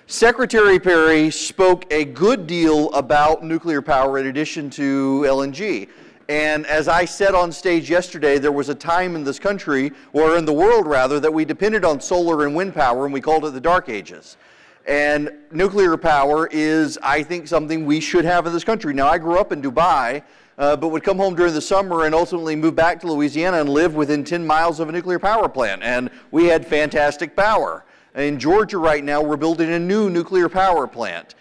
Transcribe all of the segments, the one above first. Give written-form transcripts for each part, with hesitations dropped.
Secretary Perry spoke a good deal about nuclear power in addition to LNG. And as I said on stage yesterday, there was a time in this country, or in the world rather, that we depended on solar and wind power, and we called it the Dark Ages. And nuclear power is, I think, something we should have in this country. Now, I grew up in Dubai, but would come home during the summer and ultimately move back to Louisiana and live within 10 miles of a nuclear power plant. And we had fantastic power. In Georgia right now, we're building a new nuclear power plant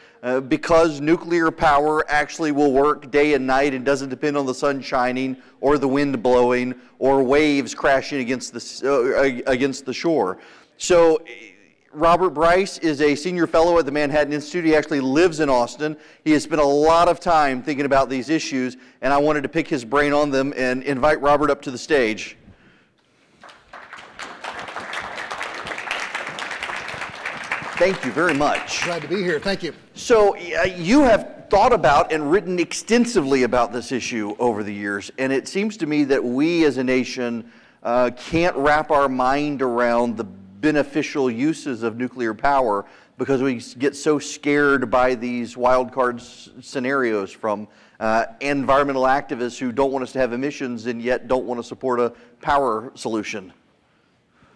because nuclear power actually will work day and night and doesn't depend on the sun shining or the wind blowing or waves crashing against the shore. So Robert Bryce is a senior fellow at the Manhattan Institute. He actually lives in Austin. He has spent a lot of time thinking about these issues, and I wanted to pick his brain on them and invite Robert up to the stage. Thank you very much. Glad to be here. Thank you. So you have thought about and written extensively about this issue over the years, and it seems to me that we as a nation can't wrap our mind around the beneficial uses of nuclear power because we get so scared by these wild card scenarios from environmental activists who don't want us to have emissions and yet don't want to support a power solution.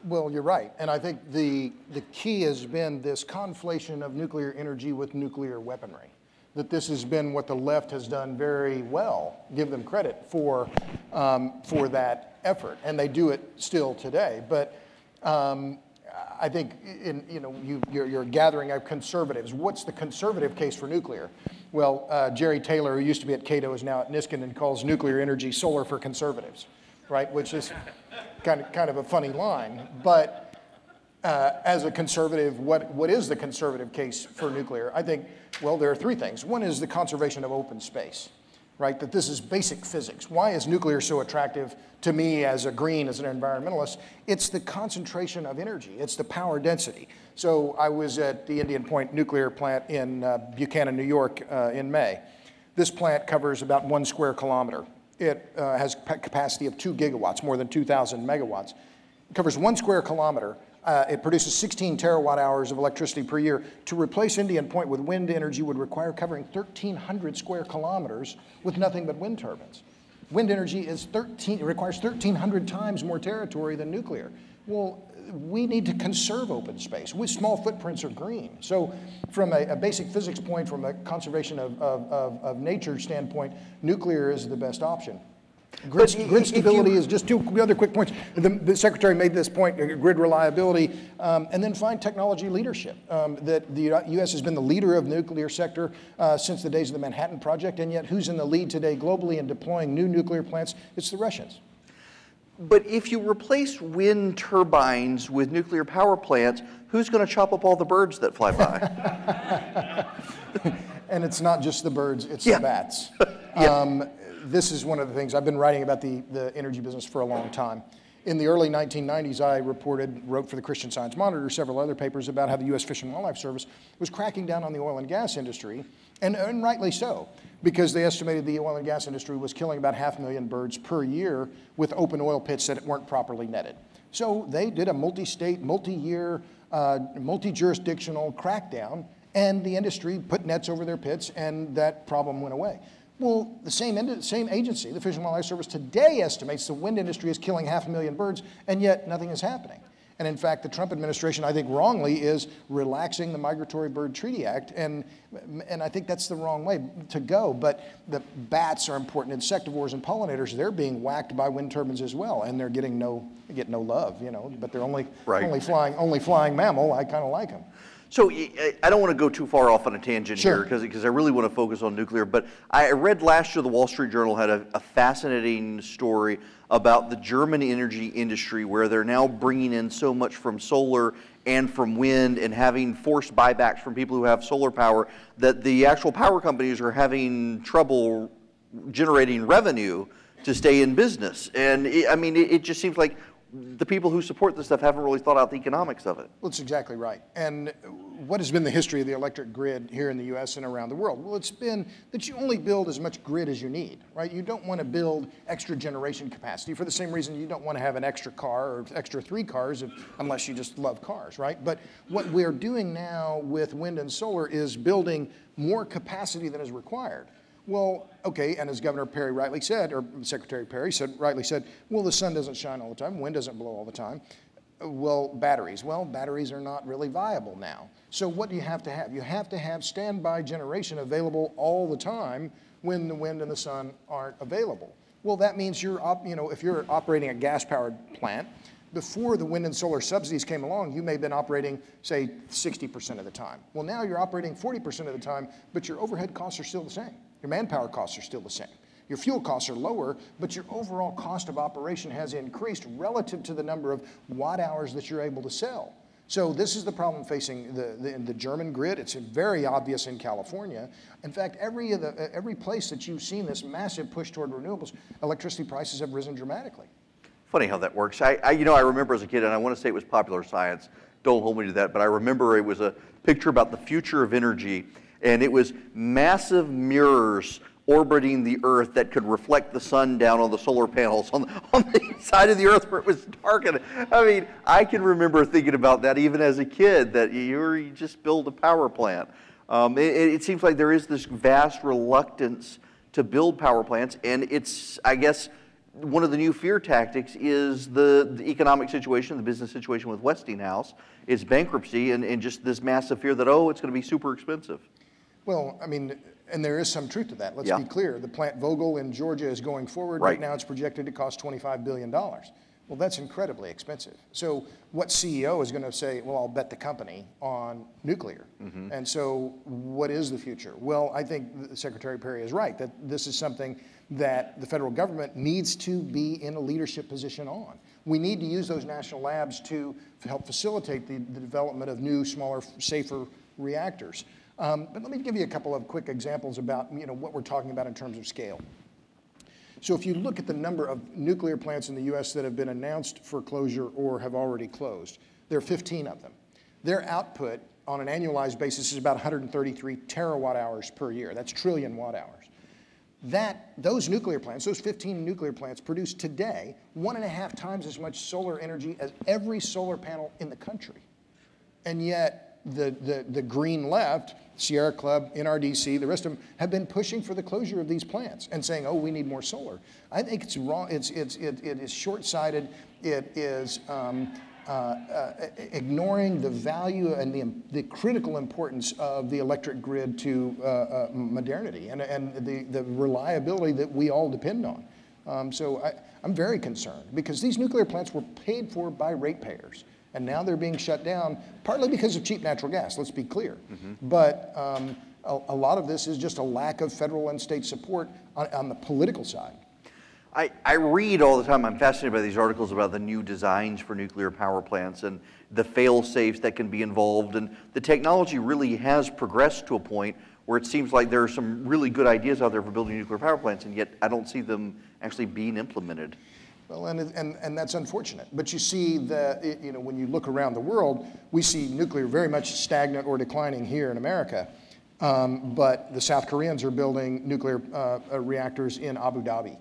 Well, you're right. And I think the key has been this conflation of nuclear energy with nuclear weaponry. That this has been what the left has done very well. Give them credit for that effort. And they do it still today. But I think you're gathering of conservatives. What's the conservative case for nuclear? Well, Jerry Taylor, who used to be at Cato, is now at Niskanen, calls nuclear energy solar for conservatives, right? Which is kind of a funny line. But as a conservative, what is the conservative case for nuclear? I think, well, there are three things. One is the conservation of open space, right? That this is basic physics. Why is nuclear so attractive to me as a green, as an environmentalist? It's the concentration of energy. It's the power density. So I was at the Indian Point nuclear plant in Buchanan, New York in May. This plant covers about 1 square kilometer. It has capacity of 2 gigawatts, more than 2,000 megawatts. It covers 1 square kilometer. It produces 16 terawatt hours of electricity per year. To replace Indian Point with wind energy would require covering 1,300 square kilometers with nothing but wind turbines. Wind energy requires 1,300 times more territory than nuclear. Well, we need to conserve open space. Small footprints are green. So from a basic physics point, from a conservation of nature standpoint, nuclear is the best option. Grid stability is just 2 other quick points. The Secretary made this point, grid reliability, and then find technology leadership. That the U.S. has been the leader of the nuclear sector since the days of the Manhattan Project, and yet who's in the lead today globally in deploying new nuclear plants? It's the Russians. But if you replace wind turbines with nuclear power plants, who's going to chop up all the birds that fly by? And it's not just the birds, it's the bats. This is one of the things, I've been writing about the energy business for a long time. In the early 1990s, I wrote for the Christian Science Monitor, several other papers about how the U.S. Fish and Wildlife Service was cracking down on the oil and gas industry, and rightly so, because they estimated the oil and gas industry was killing about 500,000 birds per year with open oil pits that weren't properly netted. So they did a multi-state, multi-year, multi-jurisdictional crackdown, and the industry put nets over their pits, and that problem went away. Well, the same agency, the Fish and Wildlife Service, today estimates the wind industry is killing 500,000 birds, and yet nothing is happening. And in fact, the Trump administration, I think wrongly, is relaxing the Migratory Bird Treaty Act, and I think that's the wrong way to go. But the bats are important, insectivores and pollinators. They're being whacked by wind turbines as well, and they're getting no love, but they're only flying mammal. I kind of like them. So I don't want to go too far off on a tangent here because I really want to focus on nuclear, but I read last year the Wall Street Journal had a fascinating story about the German energy industry where they're now bringing in so much from solar and from wind and having forced buybacks from people who have solar power that the actual power companies are having trouble generating revenue to stay in business. And it just seems like the people who support this stuff haven't really thought out the economics of it. Well, that's exactly right. And what has been the history of the electric grid here in the U.S. and around the world? Well, it's been that you only build as much grid as you need, right? You don't want to build extra generation capacity for the same reason you don't want to have an extra car or extra 3 cars unless you just love cars, right? But what we're doing now with wind and solar is building more capacity than is required. Well, okay, and as Governor Perry rightly said, or Secretary Perry rightly said, well, the sun doesn't shine all the time, wind doesn't blow all the time. Well, batteries are not really viable now. So what do you have to have? You have to have standby generation available all the time when the wind and the sun aren't available. Well, that means if you're operating a gas-powered plant, before the wind and solar subsidies came along, you may have been operating, say, 60% of the time. Well, now you're operating 40% of the time, but your overhead costs are still the same. Your manpower costs are still the same. Your fuel costs are lower, but your overall cost of operation has increased relative to the number of watt hours that you're able to sell. So this is the problem facing the German grid. It's very obvious in California. In fact, every place that you've seen this massive push toward renewables, electricity prices have risen dramatically. Funny how that works. I remember as a kid, and I want to say it was Popular Science. Don't hold me to that, but I remember it was a picture about the future of energy, and it was massive mirrors orbiting the Earth that could reflect the sun down on the solar panels on the side of the Earth where it was dark. And I mean, I can remember thinking about that even as a kid, that you just build a power plant. It seems like there is this vast reluctance to build power plants, and it's, I guess, one of the new fear tactics is the economic situation, the business situation with Westinghouse. It's bankruptcy and just this massive fear that, oh, it's going to be super expensive. Well, I mean, and there is some truth to that. Let's be clear. The plant Vogtle in Georgia is going forward. Right now it's projected to cost $25 billion. Well, that's incredibly expensive. So what CEO is going to say, well, I'll bet the company on nuclear? Mm-hmm. And so what is the future? Well, I think Secretary Perry is right, that this is something that the federal government needs to be in a leadership position on. We need to use those national labs to help facilitate the development of new, smaller, safer reactors. But let me give you a couple of quick examples about what we're talking about in terms of scale. So if you look at the number of nuclear plants in the U.S. that have been announced for closure or have already closed, there are 15 of them. Their output on an annualized basis is about 133 terawatt hours per year. That's trillion watt hours. Those nuclear plants, those 15 nuclear plants, produce today 1.5 times as much solar energy as every solar panel in the country. And yet the green left, Sierra Club, NRDC, the rest of them have been pushing for the closure of these plants and saying, oh, we need more solar. I think it's wrong. It is short-sighted. It is ignoring the value and the critical importance of the electric grid to modernity and the reliability that we all depend on. So I'm very concerned because these nuclear plants were paid for by ratepayers. And now they're being shut down, partly because of cheap natural gas, let's be clear. Mm-hmm. But a lot of this is just a lack of federal and state support on the political side. I read all the time, I'm fascinated by these articles about the new designs for nuclear power plants and the fail-safes that can be involved. And the technology really has progressed to a point where it seems like there are some really good ideas out there for building nuclear power plants, and yet I don't see them actually being implemented. Well, and that's unfortunate. But you see that, when you look around the world, we see nuclear very much stagnant or declining here in America. But the South Koreans are building nuclear reactors in Abu Dhabi.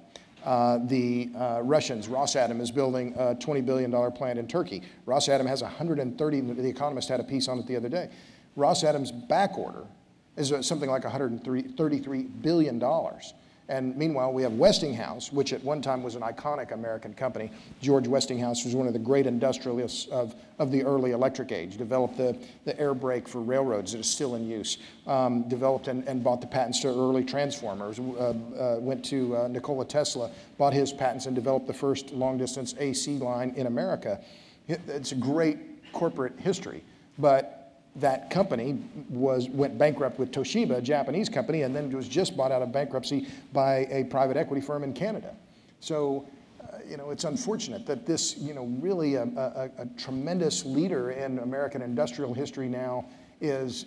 The Russians, Rosatom, is building a $20 billion plant in Turkey. Rosatom has 130, The Economist had a piece on it the other day. Rosatom's back order is something like $133 billion. And meanwhile, we have Westinghouse, which at one time was an iconic American company. George Westinghouse was one of the great industrialists of the early electric age, developed the air brake for railroads that is still in use, developed and bought the patents to early transformers, went to Nikola Tesla, bought his patents and developed the first long-distance AC line in America. It's a great corporate history, but that company went bankrupt with Toshiba, a Japanese company, and then was just bought out of bankruptcy by a private equity firm in Canada. So, it's unfortunate that this, really a tremendous leader in American industrial history now is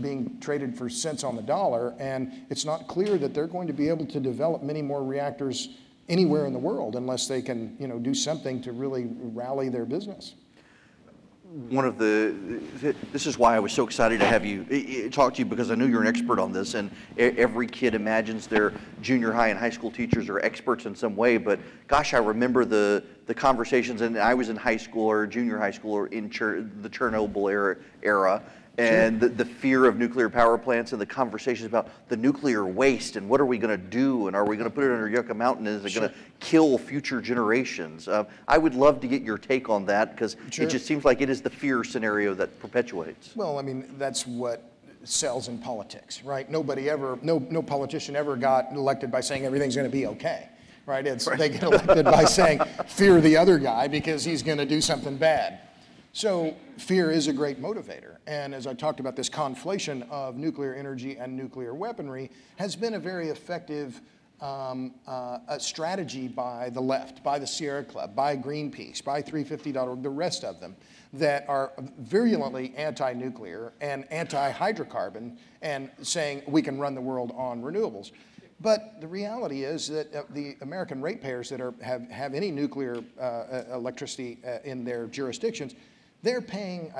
being traded for cents on the dollar, and it's not clear that they're going to be able to develop many more reactors anywhere in the world unless they can, do something to really rally their business. This is why I was so excited to have you talk to you, because I know you're an expert on this, and every kid imagines their junior high and high school teachers are experts in some way, but gosh, I remember the conversations, and I was in high school or junior high school or in the Chernobyl era, and the fear of nuclear power plants and the conversations about the nuclear waste and what are we going to do, and are we going to put it under Yucca Mountain, and is it going to kill future generations? I would love to get your take on that, because it just seems like it is the fear scenario that perpetuates. Well, I mean, that's what sells in politics, right? No politician ever got elected by saying everything's going to be okay, right? They get elected by saying fear the other guy because he's going to do something bad. So fear is a great motivator. And as I talked about, this conflation of nuclear energy and nuclear weaponry has been a very effective strategy by the left, by the Sierra Club, by Greenpeace, by 350.org, the rest of them that are virulently anti-nuclear and anti-hydrocarbon and saying we can run the world on renewables. But the reality is that the American ratepayers that have any nuclear electricity in their jurisdictions, they're paying,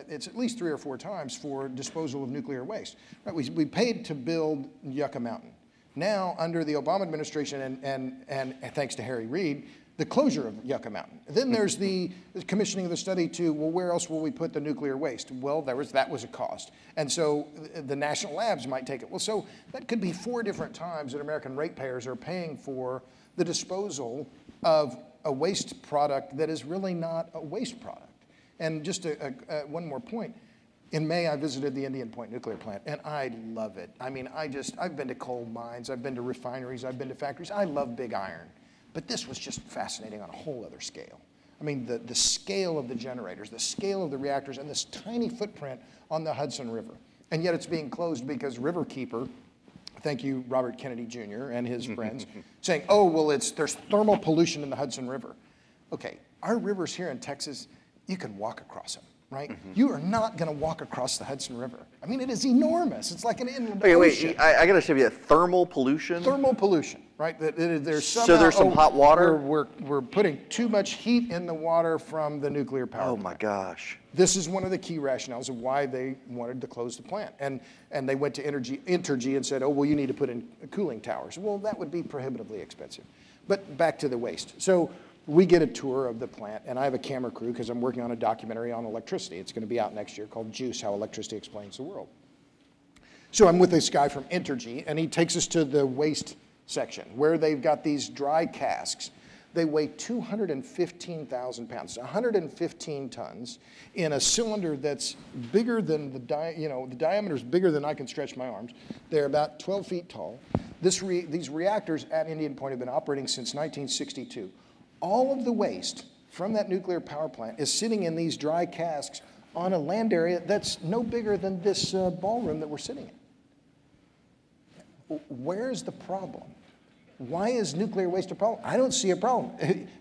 it's at least 3 or 4 times for disposal of nuclear waste. Right? We paid to build Yucca Mountain. Now, under the Obama administration and thanks to Harry Reid, the closure of Yucca Mountain. Then there's the commissioning of the study to, well, where else will we put the nuclear waste? Well, that was a cost. And so the national labs might take it. Well, so that could be 4 different times that American ratepayers are paying for the disposal of a waste product that is really not a waste product. And just one more point. In May, I visited the Indian Point nuclear plant, and I love it. I mean, I've been to coal mines, I've been to refineries, I've been to factories. I love big iron. But this was just fascinating on a whole other scale. I mean, the scale of the generators, the scale of the reactors, and this tiny footprint on the Hudson River. And yet it's being closed because Riverkeeper, thank you, Robert Kennedy Jr. and his friends, saying, oh, well, there's thermal pollution in the Hudson River. Okay, our rivers here in Texas, you can walk across them, right? You are not going to walk across the Hudson River. I mean, it is enormous. It's like an inland ocean. Wait, I got to say that thermal pollution? Thermal pollution, right? There's so there's some hot water? We're putting too much heat in the water from the nuclear power plant. Oh, my gosh. This is one of the key rationales of why they wanted to close the plant. And they went to Entergy and said, oh, well, you need to put in cooling towers. Well, that would be prohibitively expensive. But back to the waste. So we get a tour of the plant, and I have a camera crew because I'm working on a documentary on electricity. It's going to be out next year called Juice, How Electricity Explains the World. So I'm with this guy from Entergy, and he takes us to the waste section where they've got these dry casks. They weigh 215,000 pounds, 115 tons, in a cylinder that's bigger than the diameter is bigger than I can stretch my arms. They're about 12 feet tall. These reactors at Indian Point have been operating since 1962. All of the waste from that nuclear power plant is sitting in these dry casks on a land area that's no bigger than this ballroom that we're sitting in. Where's the problem? Why is nuclear waste a problem? I don't see a problem.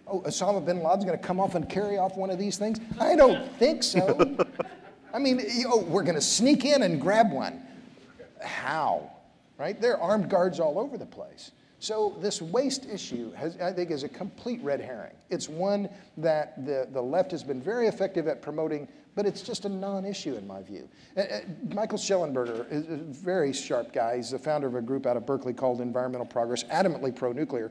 Oh, Osama bin Laden's going to come off and carry off one of these things? I don't think so. I mean, we're going to sneak in and grab one. How? Right? There are armed guards all over the place. So this waste issue, I think, is a complete red herring. It's one that the left has been very effective at promoting, but it's just a non-issue in my view. Michael Schellenberger is a very sharp guy. He's the founder of a group out of Berkeley called Environmental Progress, adamantly pro-nuclear.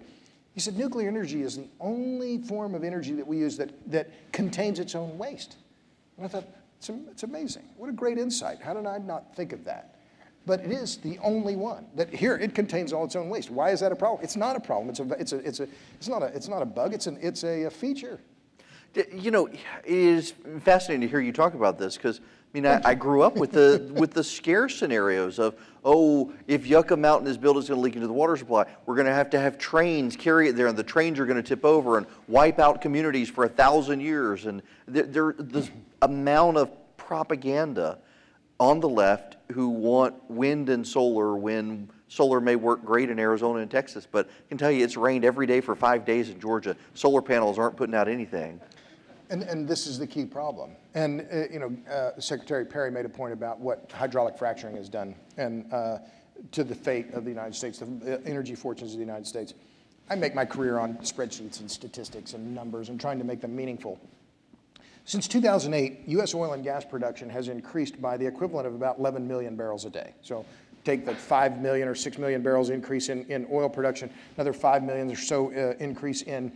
He said nuclear energy is the only form of energy that we use that contains its own waste. And I thought, it's amazing. What a great insight. How did I not think of that? But it is the only one that here it contains all its own waste. Why is that a problem? It's not a problem. It's not a bug. It's a feature. You know, it is fascinating to hear you talk about this because I mean I grew up with the scare scenarios of, oh, if Yucca Mountain is built, it's going to leak into the water supply. We're going to have trains carry it there, and the trains are going to tip over and wipe out communities for 1,000 years. And there's this amount of propaganda on the left who want wind and solar when solar may work great in Arizona and Texas, but I can tell you it's rained every day for 5 days in Georgia. Solar panels aren't putting out anything. And this is the key problem. And Secretary Perry made a point about what hydraulic fracturing has done and to the fate of the United States, the energy fortunes of the United States. I make my career on spreadsheets and statistics and numbers and trying to make them meaningful. Since 2008, U.S. oil and gas production has increased by the equivalent of about 11 million barrels a day. So take the 5 million or 6 million barrels increase in oil production, another 5 million or so increase in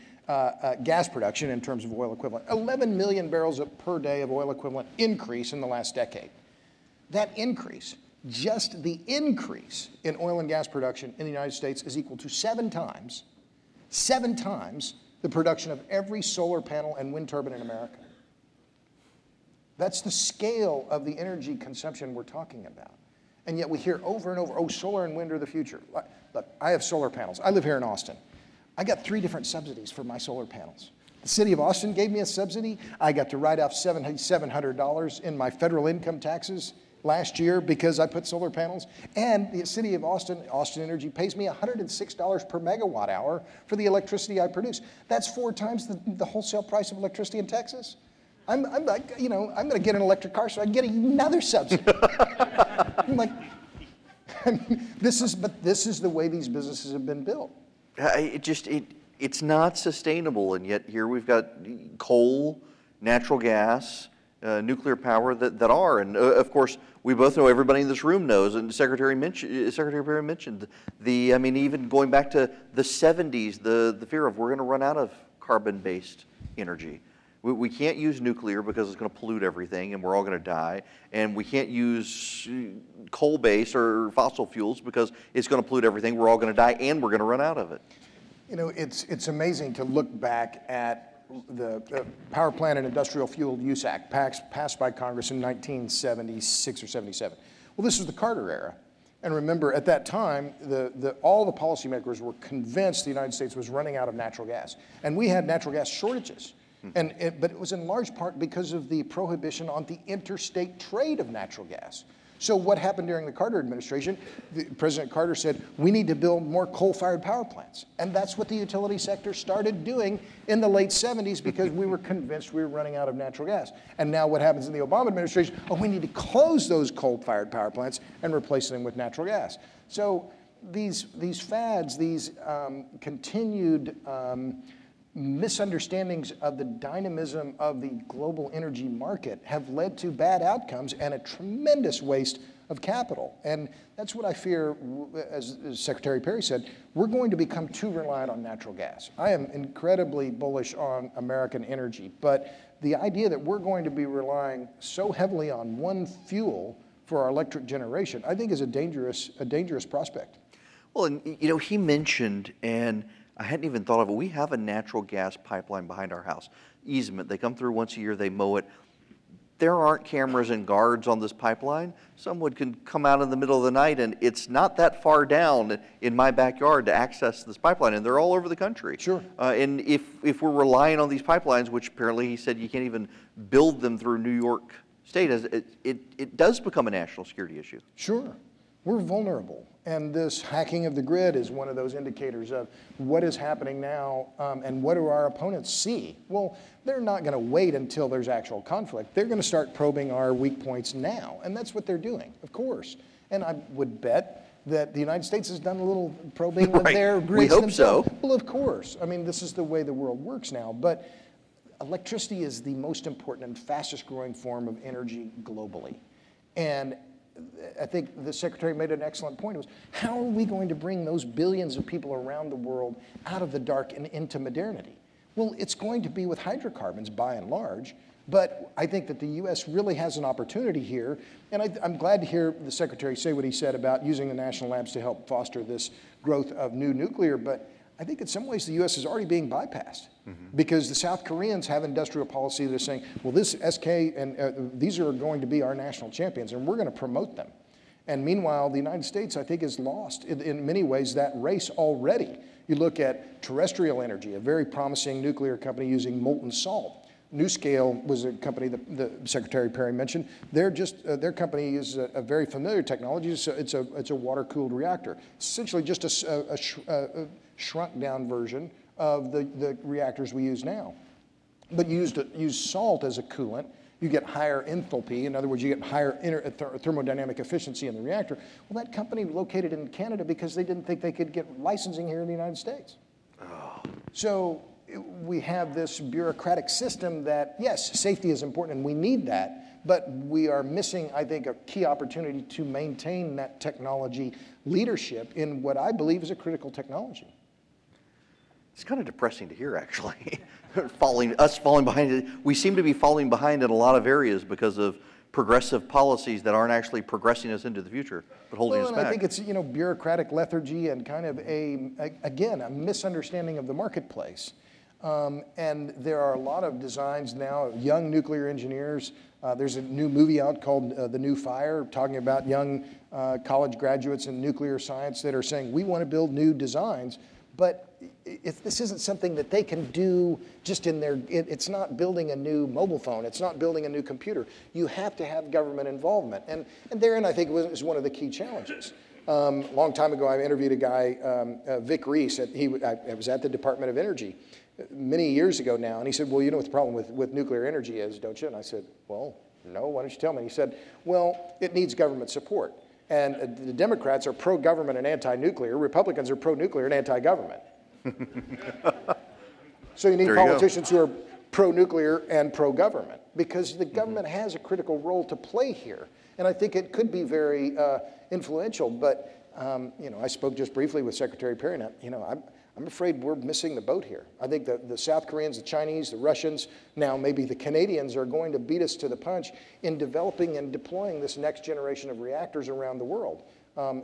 gas production in terms of oil equivalent. 11 million barrels per day of oil equivalent increase in the last decade. That increase, just the increase in oil and gas production in the United States is equal to 7 times the production of every solar panel and wind turbine in America. That's the scale of the energy consumption we're talking about. And yet we hear over and over, oh, solar and wind are the future. Look, I have solar panels. I live here in Austin. I got 3 different subsidies for my solar panels. The city of Austin gave me a subsidy. I got to write off $700 in my federal income taxes last year because I put solar panels. And the city of Austin, Austin Energy, pays me $106 per megawatt hour for the electricity I produce. That's 4 times the wholesale price of electricity in Texas. I'm like, you know, I'm going to get an electric car so I can get another subsidy. I'm like, this is the way these businesses have been built. It's not sustainable, and yet here we've got coal, natural gas, nuclear power that are, and of course we both know, everybody in this room knows, and Secretary Perry mentioned I mean, even going back to the 70s, the fear of we're going to run out of carbon-based energy. We can't use nuclear because it's going to pollute everything and we're all going to die. And we can't use coal-based or fossil fuels because it's going to pollute everything. We're all going to die and we're going to run out of it. You know, it's amazing to look back at the Power Plant and Industrial Fuel Use Act passed by Congress in 1976 or 77. Well, this was the Carter era. And remember, at that time, all the policymakers were convinced the United States was running out of natural gas. And we had natural gas shortages. But it was in large part because of the prohibition on the interstate trade of natural gas. So what happened during the Carter administration? President Carter said, we need to build more coal-fired power plants. And that's what the utility sector started doing in the late 70s because we were convinced we were running out of natural gas. And now what happens in the Obama administration? Oh, we need to close those coal-fired power plants and replace them with natural gas. So these fads, these continued misunderstandings of the dynamism of the global energy market have led to bad outcomes and a tremendous waste of capital. And that's what I fear, as Secretary Perry said, we're going to become too reliant on natural gas. I am incredibly bullish on American energy, but the idea that we're going to be relying so heavily on one fuel for our electric generation, I think is a dangerous prospect. Well, and you know, he mentioned, and I hadn't even thought of it, we have a natural gas pipeline behind our house. Easement, they come through once a year, they mow it. There aren't cameras and guards on this pipeline. Someone can come out in the middle of the night and it's not that far down in my backyard to access this pipeline, and they're all over the country. Sure. And if we're relying on these pipelines, which apparently he said you can't even build them through New York State, it does become a national security issue. Sure. We're vulnerable, and this hacking of the grid is one of those indicators of what is happening now and what do our opponents see. Well, they're not going to wait until there's actual conflict. They're going to start probing our weak points now, and that's what they're doing, of course. And I would bet that the United States has done a little probing with their grids themselves. So. Well, of course. I mean, this is the way the world works now, but electricity is the most important and fastest growing form of energy globally. And I think the Secretary made an excellent point. It was, how are we going to bring those billions of people around the world out of the dark and into modernity? Well, it's going to be with hydrocarbons by and large, but I think that the U.S. really has an opportunity here, and I'm glad to hear the Secretary say what he said about using the national labs to help foster this growth of new nuclear, but I think in some ways the U.S. is already being bypassed because the South Koreans have industrial policy. They're saying, well, this SK and these are going to be our national champions, and we're going to promote them. And meanwhile, the United States, I think, has lost in many ways that race already. You look at terrestrial energy, a very promising nuclear company using molten salt. NuScale was a company that Secretary Perry mentioned. Their company is a very familiar technology. It's a water-cooled reactor. Essentially just a shrunk-down version of the reactors we use now. But use salt as a coolant, you get higher enthalpy. In other words, you get higher thermodynamic efficiency in the reactor. Well, that company located in Canada because they didn't think they could get licensing here in the United States. So we have this bureaucratic system that, yes, safety is important and we need that, but we are missing, I think, a key opportunity to maintain that technology leadership in what I believe is a critical technology. It's kind of depressing to hear, actually. falling behind. We seem to be falling behind in a lot of areas because of progressive policies that aren't actually progressing us into the future, but holding us back. I think it's, bureaucratic lethargy and kind of again, a misunderstanding of the marketplace. And there are a lot of designs now of young nuclear engineers. There's a new movie out called The New Fire, talking about young college graduates in nuclear science that are saying, we want to build new designs, but if this isn't something that they can do just in their, it's not building a new mobile phone, it's not building a new computer. You have to have government involvement. And therein, I think, is one of the key challenges. A long time ago, I interviewed a guy, Vic Reese, I was at the Department of Energy many years ago now, and he said, well, you know what the problem with nuclear energy is, don't you? And I said, well, no, why don't you tell me? He said, well, it needs government support. And the Democrats are pro-government and anti-nuclear. Republicans are pro-nuclear and anti-government. So you need politicians who are pro-nuclear and pro-government, because the government has a critical role to play here. And I think it could be very influential. But, I spoke just briefly with Secretary Perry, and I'm afraid we're missing the boat here. I think the South Koreans, the Chinese, the Russians, now maybe the Canadians are going to beat us to the punch in developing and deploying this next generation of reactors around the world.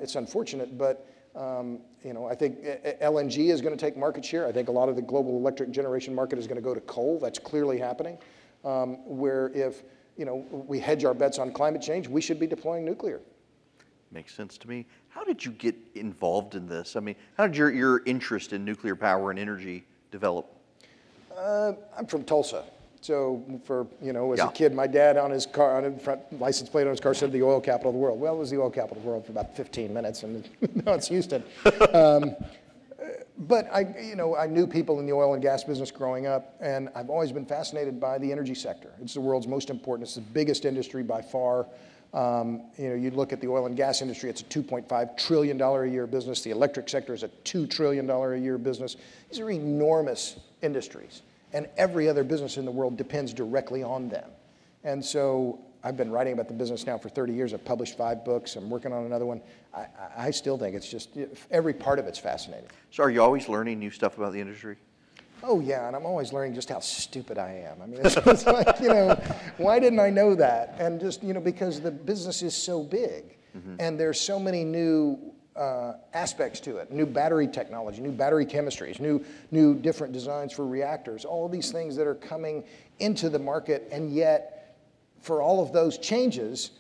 It's unfortunate, but I think LNG is going to take market share. I think a lot of the global electric generation market is going to go to coal. That's clearly happening. Where if we hedge our bets on climate change, we should be deploying nuclear. Makes sense to me. How did you get involved in this? I mean, how did your interest in nuclear power and energy develop? I'm from Tulsa. So as a kid, my dad on his car, on the front license plate on his car said the oil capital of the world. Well, it was the oil capital of the world for about 15 minutes, and now it's Houston. But I knew people in the oil and gas business growing up, and I've always been fascinated by the energy sector. It's the world's most important. It's the biggest industry by far. You look at the oil and gas industry, it's a $2.5 trillion a year business. The electric sector is a $2 trillion a year business. These are enormous industries, and every other business in the world depends directly on them. And so I've been writing about the business now for 30 years. I've published 5 books. I'm working on another one. I still think it's just, every part of it's fascinating. So are you always learning new stuff about the industry? Oh, yeah, and I'm always learning just how stupid I am. I mean, it's like, why didn't I know that? And just, because the business is so big, and there's so many new aspects to it, new battery technology, new battery chemistries, new different designs for reactors, all of these things that are coming into the market, and yet, for all of those changes,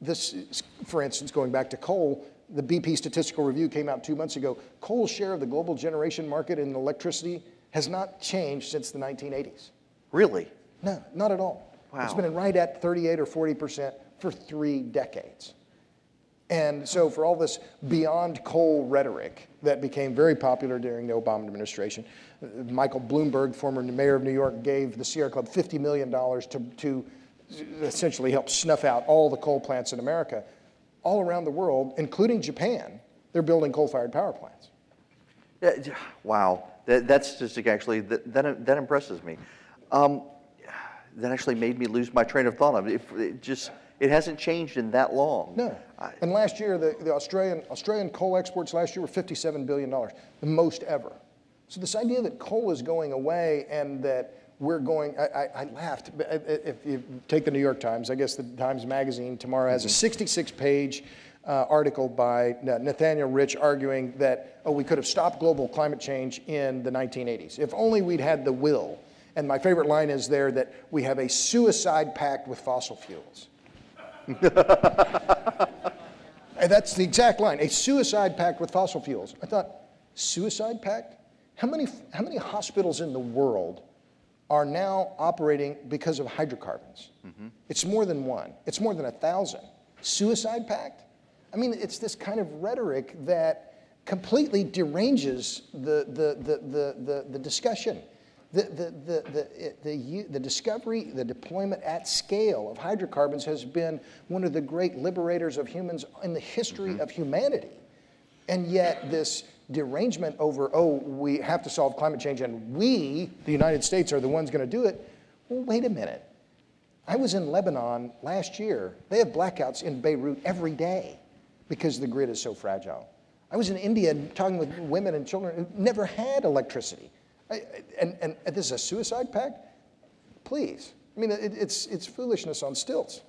this, for instance, going back to coal, the BP Statistical Review came out 2 months ago. Coal's share of the global generation market in electricity has not changed since the 1980s. Really? No, not at all. Wow. It's been right at 38 or 40% for 3 decades. And so for all this beyond coal rhetoric that became very popular during the Obama administration, Michael Bloomberg, former mayor of New York, gave the Sierra Club $50 million to essentially help snuff out all the coal plants in America. All around the world, including Japan, they're building coal-fired power plants. Wow. That statistic actually, that impresses me. That actually made me lose my train of thought. It hasn't changed in that long. No. And last year, the Australian coal exports last year were $57 billion, the most ever. So this idea that coal is going away and that we're going, I laughed. If you take the New York Times, I guess the Times Magazine tomorrow has a 66-page article by Nathaniel Rich arguing that, we could have stopped global climate change in the 1980s. If only we'd had the will. And my favorite line is there that we have a suicide pact with fossil fuels. And that's the exact line, a suicide pact with fossil fuels. I thought, suicide pact? How many hospitals in the world are now operating because of hydrocarbons? It's more than one. It's more than 1,000. Suicide pact? I mean, it's this kind of rhetoric that completely deranges the discussion. The discovery, the deployment at scale of hydrocarbons has been one of the great liberators of humans in the history of humanity. And yet this derangement over, oh, we have to solve climate change and we, the United States, are the ones going to do it. Well, wait a minute. I was in Lebanon last year. They have blackouts in Beirut every day because the grid is so fragile. I was in India talking with women and children who never had electricity. And this is a suicide pact? Please. I mean, it's foolishness on stilts.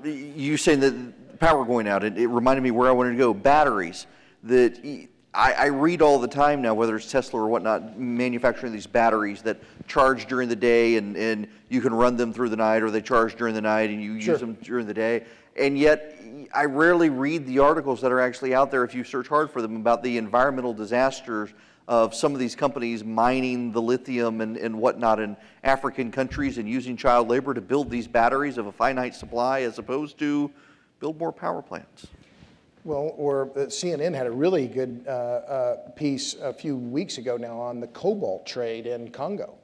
You saying that power going out, it reminded me where I wanted to go. Batteries. That I read all the time now, whether it's Tesla or whatnot, manufacturing these batteries that charge during the day and you can run them through the night, or they charge during the night and you use them during the day. And yet, I rarely read the articles that are actually out there, if you search hard for them, about the environmental disasters of some of these companies mining the lithium and whatnot in African countries and using child labor to build these batteries of a finite supply as opposed to build more power plants. Well, or CNN had a really good piece a few weeks ago now on the cobalt trade in Congo.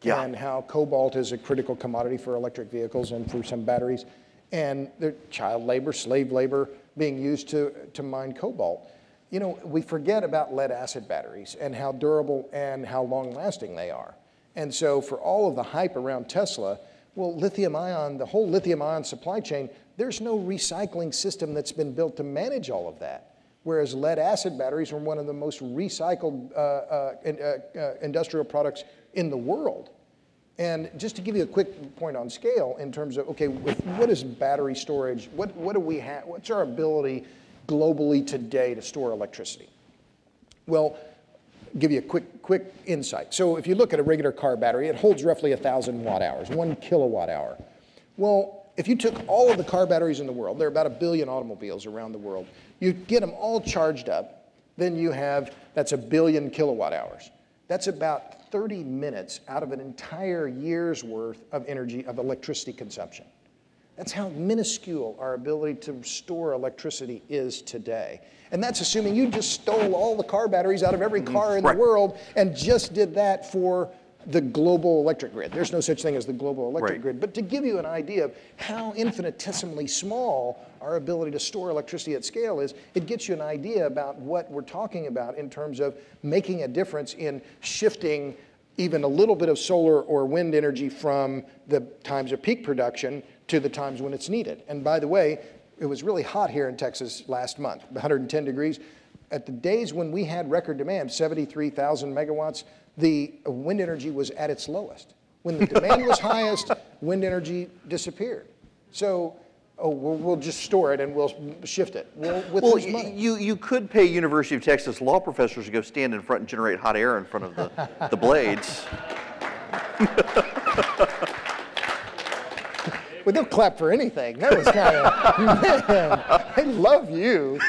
Yeah. And how cobalt is a critical commodity for electric vehicles and for some batteries. And they're child labor, slave labor being used to mine cobalt. You know, we forget about lead acid batteries and how durable and how long lasting they are. And so for all of the hype around Tesla, well, lithium ion, the whole lithium ion supply chain, there's no recycling system that's been built to manage all of that. Whereas lead acid batteries are one of the most recycled industrial products in the world. And just to give you a quick point on scale in terms of, okay, what is battery storage? What do we have? What's our ability globally today to store electricity? Well, give you a quick insight. So if you look at a regular car battery, it holds roughly 1,000 watt hours, 1 kilowatt hour. Well, if you took all of the car batteries in the world, there are about 1 billion automobiles around the world, you get them all charged up, then you have, that's 1 billion kilowatt hours. That's about 30 minutes out of an entire year's worth of energy, of electricity consumption. That's how minuscule our ability to store electricity is today. And that's assuming you just stole all the car batteries out of every car in the world and just did that for the global electric grid. There's no such thing as the global electric grid. But to give you an idea of how infinitesimally small our ability to store electricity at scale is, it gets you an idea about what we're talking about in terms of making a difference in shifting even a little bit of solar or wind energy from the times of peak production to the times when it's needed. And by the way, it was really hot here in Texas last month, 110 degrees. At the days when we had record demand, 73,000 megawatts, the wind energy was at its lowest. When the demand was highest, wind energy disappeared. So, we'll just store it and we'll shift it. With this money. You could pay University of Texas law professors to go stand in front and generate hot air in front of the blades. Well, they'll clap for anything. That was kind of, man, I love you.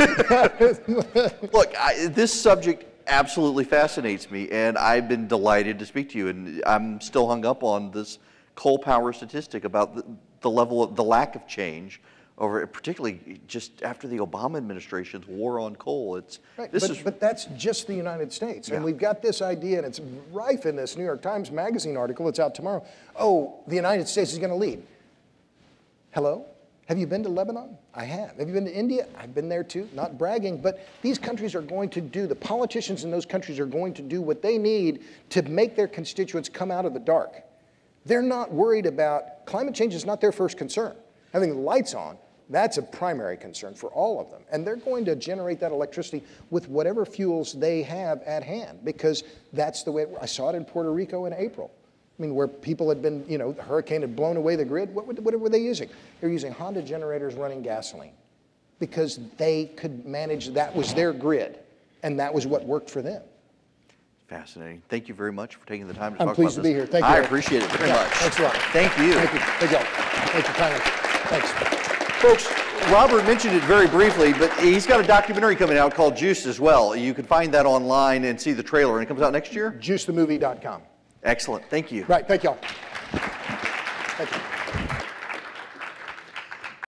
Look, this subject absolutely fascinates me, and I've been delighted to speak to you, and I'm still hung up on this coal power statistic about the level of the lack of change over, particularly just after the Obama administration's war on coal. It's right, but that's just the United States, and we've got this idea, and it's rife in this New York Times Magazine article. It's out tomorrow. Oh, the United States is going to lead. Hello? Have you been to Lebanon? I have. Have you been to India? I've been there too. Not bragging, but these countries are going to do, the politicians in those countries are going to do what they need to make their constituents come out of the dark. They're not worried about, climate change is not their first concern. Having the lights on, that's a primary concern for all of them. And they're going to generate that electricity with whatever fuels they have at hand, because that's the way, I saw it in Puerto Rico in April. I mean, where people had been, you know, the hurricane had blown away the grid. What were they using? They were using Honda generators running gasoline because they could manage, that was their grid, and that was what worked for them. Fascinating. Thank you very much for taking the time to talk about this. I'm pleased to be here. Thank you. I appreciate it very much. Thanks a lot. Thank you. Thank you. Thank you. Thank you kindly. Thanks. Folks, Robert mentioned it very briefly, but he's got a documentary coming out called Juice as well. You can find that online and see the trailer, and it comes out next year? JuiceTheMovie.com. Excellent. Thank you. Right. Thank y'all. Thank you.